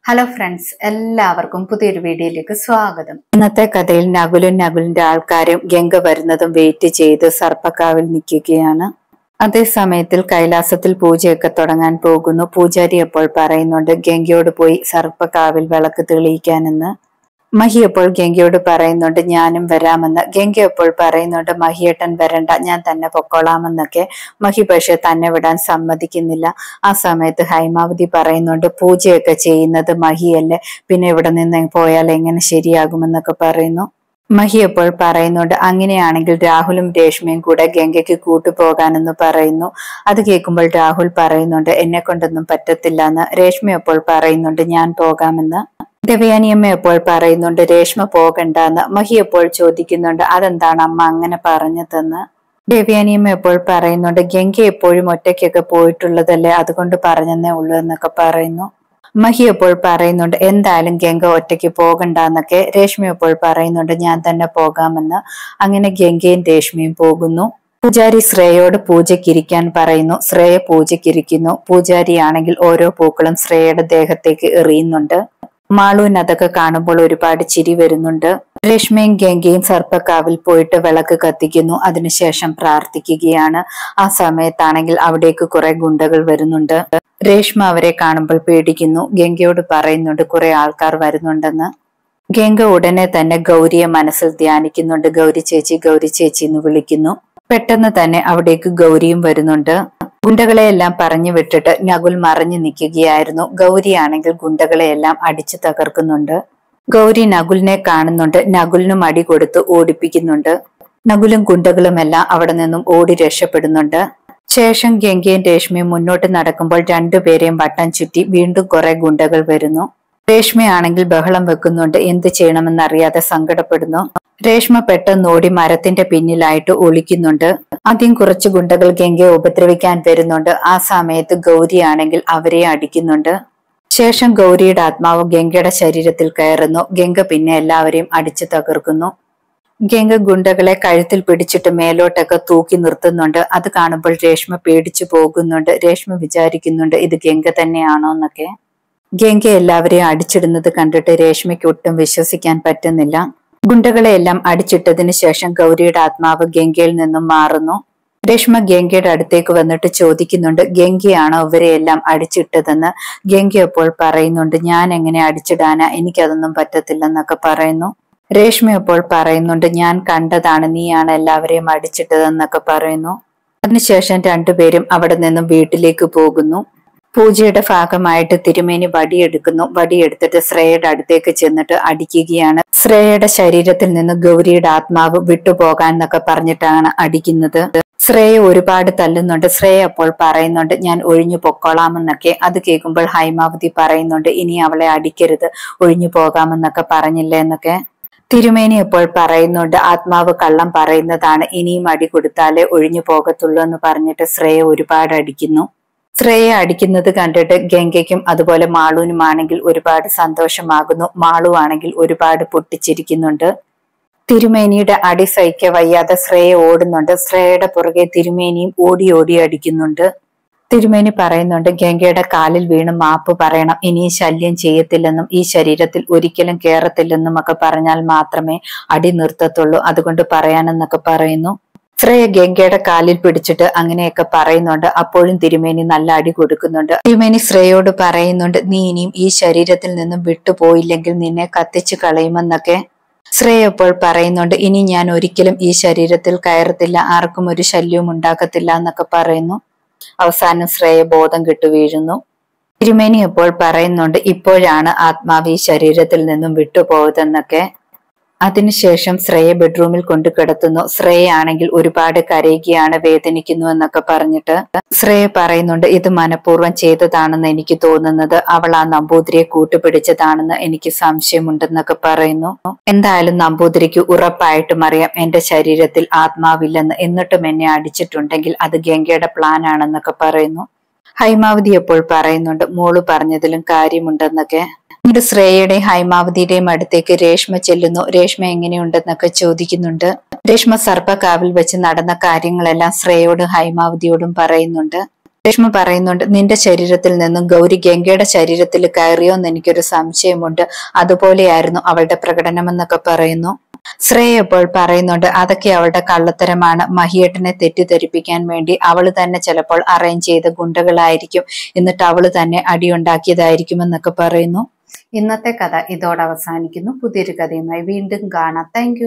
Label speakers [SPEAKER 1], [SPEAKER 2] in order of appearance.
[SPEAKER 1] Hello friends, എല്ലാവർക്കും പുതിയൊരു വീഡിയോയിലേക്ക് സ്വാഗതം. ഇന്നത്തെ കഥയിൽ നകുലിന്റെ ആൾക്കാരും ഗംഗ വരുന്നതും വെയിറ്റ് ചെയ്ത് സർപ്പക്കാവിൽ നിൽക്കുകയാണ്. അതേ സമയത്തിൽ കൈലാസത്തിൽ പൂജയൊക്കെ തുടങ്ങാൻ പോകുന്നു. പൂജാരി അപ്പോൾ പറയുന്നുണ്ട് ഗംഗയോട് പോയി സർപ്പക്കാവിൽ വിളക്ക് തെളിയിക്കാനെന്ന്. മഹി അപ്പോൾ ഗംഗയോട് പറയുന്നുണ്ട് ഞാനും വരാമെന്ന്. ഗംഗ അപ്പോൾ പറയുന്നുണ്ട് മഹിയേട്ടൻ വരണ്ട, ഞാൻ തന്നെ പൊക്കോളാമെന്നൊക്കെ. മഹി പക്ഷെ തന്നെ വിടാൻ സമ്മതിക്കുന്നില്ല. ആ സമയത്ത് ഹൈമാവതി പറയുന്നുണ്ട് പൂജയൊക്കെ ചെയ്യുന്നത് മഹിയല്ലേ, പിന്നെ ഇവിടെ നിന്ന് പോയാൽ എങ്ങനെ ശരിയാകുമെന്നൊക്കെ പറയുന്നു. മഹി അപ്പോൾ പറയുന്നുണ്ട് അങ്ങനെയാണെങ്കിൽ രാഹുലും രേഷ്മയും കൂടെ ഗംഗയ്ക്ക് കൂട്ടുപോകാനെന്ന് പറയുന്നു. അത് കേൾക്കുമ്പോൾ രാഹുൽ പറയുന്നുണ്ട് എന്നെ കൊണ്ടൊന്നും പറ്റത്തില്ല എന്ന്. രേഷ്മ അപ്പോൾ പറയുന്നുണ്ട് ഞാൻ പോകാമെന്ന്. ദേവയാനിയമ്മ എപ്പോൾ പറയുന്നുണ്ട് രേഷ്മ പോകണ്ടെന്ന്. മഹി എപ്പോൾ ചോദിക്കുന്നുണ്ട് അതെന്താണ് അമ്മ അങ്ങനെ പറഞ്ഞതെന്ന്. ദേവയാനിയമ്മ എപ്പോൾ പറയുന്നുണ്ട് ഗംഗ എപ്പോഴും ഒറ്റയ്ക്കൊക്കെ പോയിട്ടുള്ളതല്ലേ, അതുകൊണ്ട് പറഞ്ഞെന്നേ ഉള്ളൂ എന്നൊക്കെ പറയുന്നു. മഹി എപ്പോൾ പറയുന്നുണ്ട് എന്തായാലും ഗംഗ ഒറ്റയ്ക്ക് പോകണ്ടെന്നൊക്കെ. രേഷ്മ എപ്പോൾ പറയുന്നുണ്ട് ഞാൻ തന്നെ പോകാമെന്ന്. അങ്ങനെ ഗംഗയും രേഷ്മയും പോകുന്നു. പൂജാരി ശ്രേയയോട് പൂജയ്ക്കിരിക്കാൻ പറയുന്നു. ശ്രേയ പൂജയ്ക്കിരിക്കുന്നു. പൂജാരിയാണെങ്കിൽ ഓരോ പൂക്കളും ശ്രേയയുടെ ദേഹത്തേക്ക് എറിയുന്നുണ്ട്. മാളുവിന് അതൊക്കെ കാണുമ്പോൾ ഒരുപാട് ചിരി വരുന്നുണ്ട്. രേഷ്മയും ഗംഗയും സർപ്പക്കാവിൽ പോയിട്ട് വിളക്ക് കത്തിക്കുന്നു. അതിനുശേഷം പ്രാർത്ഥിക്കുകയാണ്. ആ സമയത്താണെങ്കിൽ അവിടേക്ക് കുറെ ഗുണ്ടകൾ വരുന്നുണ്ട്. രേഷ്മ അവരെ കാണുമ്പോൾ പേടിക്കുന്നു. ഗംഗയോട് പറയുന്നുണ്ട് കുറെ ആൾക്കാർ വരുന്നുണ്ടെന്ന്. ഗംഗ ഉടനെ തന്നെ ഗൗരിയെ മനസ്സിൽ ധ്യാനിക്കുന്നുണ്ട്. ഗൗരി ചേച്ചി എന്ന് വിളിക്കുന്നു. പെട്ടെന്ന് തന്നെ അവിടേക്ക് ഗൗരിയും വരുന്നുണ്ട്. ഗുണ്ടകളെയെല്ലാം പറഞ്ഞു വിട്ടിട്ട് നകുൽ മറിഞ്ഞു നിൽക്കുകയായിരുന്നു. ഗൗരിയാണെങ്കിൽ ഗുണ്ടകളെയെല്ലാം അടിച്ചു തകർക്കുന്നുണ്ട്. ഗൗരി നകുലിനെ കാണുന്നുണ്ട്. നകുലിനും അടി കൊടുത്ത് ഓടിപ്പിക്കുന്നുണ്ട്. നകുലും ഗുണ്ടകളുമെല്ലാം അവിടെ നിന്നും ഓടി രക്ഷപ്പെടുന്നുണ്ട്. ശേഷം ഗംഗയും രേഷ്മയും മുന്നോട്ട് നടക്കുമ്പോൾ രണ്ടുപേരെയും വട്ടം ചുറ്റി വീണ്ടും കുറെ ഗുണ്ടകൾ വരുന്നു. രേഷ്മയാണെങ്കിൽ ബഹളം വെക്കുന്നുണ്ട്. എന്ത് ചെയ്യണമെന്നറിയാതെ സങ്കടപ്പെടുന്നു. രേഷ്മ പെട്ടെന്ന് ഓടി മരത്തിന്റെ പിന്നിലായിട്ട് ഒളിക്കുന്നുണ്ട്. ആദ്യം കുറച്ച് ഗുണ്ടകൾ ഗംഗയെ ഉപദ്രവിക്കാൻ വരുന്നുണ്ട്. ആ സമയത്ത് ഗൗരിയാണെങ്കിൽ അവരെ അടിക്കുന്നുണ്ട്. ശേഷം ഗൗരിയുടെ ആത്മാവ് ഗംഗയുടെ ശരീരത്തിൽ കയറുന്നു. ഗംഗ പിന്നെ എല്ലാവരെയും അടിച്ചു തകർക്കുന്നു. ഗംഗ ഗുണ്ടകളെ കഴുത്തിൽ പിടിച്ചിട്ട് മേലോട്ടൊക്കെ തൂക്കി നിർത്തുന്നുണ്ട്. അത് കാണുമ്പോൾ രേഷ്മ പേടിച്ചു പോകുന്നുണ്ട്. രേഷ്മ വിചാരിക്കുന്നുണ്ട് ഇത് ഗംഗ തന്നെയാണോ എന്നൊക്കെ. ഗംഗ എല്ലാവരെയും അടിച്ചിടുന്നത് കണ്ടിട്ട് രേഷ്മയ്ക്ക് ഒട്ടും വിശ്വസിക്കാൻ പറ്റുന്നില്ല. ഗുണ്ടകളെയെല്ലാം അടിച്ചിട്ടതിന് ശേഷം ഗൗരിയുടെ ആത്മാവ് ഗംഗയിൽ നിന്നും മാറുന്നു. രേഷ്മ ഗംഗയുടെ അടുത്തേക്ക് വന്നിട്ട് ചോദിക്കുന്നുണ്ട് ഗംഗയാണോ ഇവരെയെല്ലാം അടിച്ചിട്ടതെന്ന്. ഗംഗ അപ്പോൾ പറയുന്നുണ്ട് ഞാൻ എങ്ങനെ അടിച്ചിടാനാ, എനിക്കതൊന്നും പറ്റത്തില്ലെന്നൊക്കെ പറയുന്നു. രേഷ്മ അപ്പോൾ പറയുന്നുണ്ട് ഞാൻ കണ്ടതാണ്, നീയാണ് എല്ലാവരെയും അടിച്ചിട്ടതെന്നൊക്കെ പറയുന്നു. അതിനുശേഷം രണ്ടുപേരും അവിടെ നിന്നും വീട്ടിലേക്ക് പോകുന്നു. പൂജയുടെ ഭാഗമായിട്ട് തിരുമേനി വടിയെടുക്കുന്നു. വടിയെടുത്തിട്ട് ശ്രേയയുടെ അടുത്തേക്ക് ചെന്നിട്ട് അടിക്കുകയാണ്. ശ്രേയയുടെ ശരീരത്തിൽ നിന്ന് ഗൗരിയുടെ ആത്മാവ് വിട്ടുപോകാൻ എന്നൊക്കെ പറഞ്ഞിട്ടാണ് അടിക്കുന്നത്. ശ്രേയ ഒരുപാട് തല്ലുന്നുണ്ട്. ശ്രേയ അപ്പോൾ പറയുന്നുണ്ട് ഞാൻ ഒഴിഞ്ഞു പൊക്കോളാമെന്നൊക്കെ. അത് കേൾക്കുമ്പോൾ ഹൈമാവതി പറയുന്നുണ്ട് ഇനി അവളെ അടിക്കരുത്, ഒഴിഞ്ഞു പോകാമെന്നൊക്കെ പറഞ്ഞില്ലേ എന്നൊക്കെ. തിരുമേനി അപ്പോൾ പറയുന്നുണ്ട് ആത്മാവ് കള്ളം പറയുന്നതാണ്, ഇനിയും അടി കൊടുത്താലേ ഒഴിഞ്ഞു പോകത്തുള്ളൂ എന്ന് പറഞ്ഞിട്ട് ശ്രേയ ഒരുപാട് അടിക്കുന്നു. ശ്രേയ അടിക്കുന്നത് കണ്ടിട്ട് ഗംഗയ്ക്കും അതുപോലെ മാളുവിനുമാണെങ്കിൽ ഒരുപാട് സന്തോഷമാകുന്നു. മാളു ആണെങ്കിൽ ഒരുപാട് പൊട്ടിച്ചിരിക്കുന്നുണ്ട്. തിരുമേനിയുടെ അടി സഹിക്ക വയ്യാതെ ശ്രേയ ഓടുന്നുണ്ട്. ശ്രേയയുടെ പുറകെ തിരുമേനിയും ഓടി ഓടി അടിക്കുന്നുണ്ട്. തിരുമേനി പറയുന്നുണ്ട് ഗംഗയുടെ കാലിൽ വീണ് മാപ്പ് പറയണം, ഇനിയും ശല്യം ചെയ്യത്തില്ലെന്നും ഈ ശരീരത്തിൽ ഒരിക്കലും കേറത്തില്ലെന്നും ഒക്കെ പറഞ്ഞാൽ മാത്രമേ അടി നിർത്തത്തുള്ളൂ, അതുകൊണ്ട് പറയാനെന്നൊക്കെ പറയുന്നു. ശ്രേയ ഗംഗയുടെ കാലിൽ പിടിച്ചിട്ട് അങ്ങനെയൊക്കെ പറയുന്നുണ്ട്. അപ്പോഴും തിരുമേനി നല്ല അടി കൊടുക്കുന്നുണ്ട്. തിരുമേനി ശ്രേയയോട് പറയുന്നുണ്ട് നീ ഇനിയും ഈ ശരീരത്തിൽ നിന്നും വിട്ടുപോയില്ലെങ്കിൽ നിന്നെ കത്തിച്ചു കളയുമെന്നൊക്കെ. ശ്രേയ അപ്പോൾ പറയുന്നുണ്ട് ഇനി ഞാൻ ഒരിക്കലും ഈ ശരീരത്തിൽ കയറത്തില്ല, ആർക്കും ഒരു ശല്യവും ഉണ്ടാക്കത്തില്ല എന്നൊക്കെ പറയുന്നു. അവസാനം ശ്രേയ ബോധം കെട്ടു വീഴുന്നു. തിരുമേനി അപ്പോൾ പറയുന്നുണ്ട് ഇപ്പോഴാണ് ആത്മാവ് ഈ ശരീരത്തിൽ നിന്നും വിട്ടുപോയതെന്നൊക്കെ. അതിനുശേഷം ശ്രേയ ബെഡ്റൂമിൽ കൊണ്ട് കിടത്തുന്നു. ശ്രേയ ആണെങ്കിൽ ഒരുപാട് കരയുകയാണ്, വേദനിക്കുന്നു എന്നൊക്കെ പറഞ്ഞിട്ട്. ശ്രേയ പറയുന്നുണ്ട് ഇത് മനഃപൂർവ്വം ചെയ്തതാണെന്ന് എനിക്ക് തോന്നുന്നത്, അവൾ ആ നമ്പൂതിരിയെ കൂട്ടുപിടിച്ചതാണെന്ന് എനിക്ക് സംശയമുണ്ടെന്നൊക്കെ പറയുന്നു. എന്തായാലും നമ്പൂതിരിക്ക് ഉറപ്പായിട്ടും അറിയാം എന്റെ ശരീരത്തിൽ ആത്മാവില്ലെന്ന്, എന്നിട്ടും എന്നെ അടിച്ചിട്ടുണ്ടെങ്കിൽ അത് ഗംഗയുടെ പ്ലാൻ ആണെന്നൊക്കെ പറയുന്നു. ഹൈമാവതി അപ്പോൾ പറയുന്നുണ്ട് മോള് പറഞ്ഞതിലും കാര്യമുണ്ടെന്നൊക്കെ. പിന്നീട് ശ്രേയയുടെയും ഹൈമാവതിയുടെയും അടുത്തേക്ക് രേഷ്മ ചെല്ലുന്നു. രേഷ്മ എങ്ങനെയുണ്ടെന്നൊക്കെ ചോദിക്കുന്നുണ്ട്. രേഷ്മ സർപ്പക്കാവിൽ വെച്ച് നടന്ന കാര്യങ്ങളെല്ലാം ശ്രേയയോടും ഹൈമാവതിയോടും പറയുന്നുണ്ട്. രേഷ്മ പറയുന്നുണ്ട്, നിന്റെ ശരീരത്തിൽ നിന്നും ഗൗരി ഗംഗയുടെ ശരീരത്തിൽ കയറിയോന്ന് എനിക്കൊരു സംശയമുണ്ട്, അതുപോലെയായിരുന്നു അവളുടെ പ്രകടനമെന്നൊക്കെ പറയുന്നു. ശ്രേയ ഇപ്പോൾ പറയുന്നുണ്ട്, അതൊക്കെ അവളുടെ കള്ളത്തരമാണ്. മഹിയേട്ടനെ തെറ്റിദ്ധരിപ്പിക്കാൻ വേണ്ടി അവള് തന്നെ ചിലപ്പോൾ അറേഞ്ച് ചെയ്ത ഗുണ്ടകളായിരിക്കും, എന്നിട്ട് അവള് തന്നെ അടിയുണ്ടാക്കിയതായിരിക്കും എന്നൊക്കെ പറയുന്നു. ഇന്നത്തെ കഥ ഇതോടെ അവസാനിക്കുന്നു. പുതിയൊരു കഥയുമായി വീണ്ടും കാണാം. താങ്ക്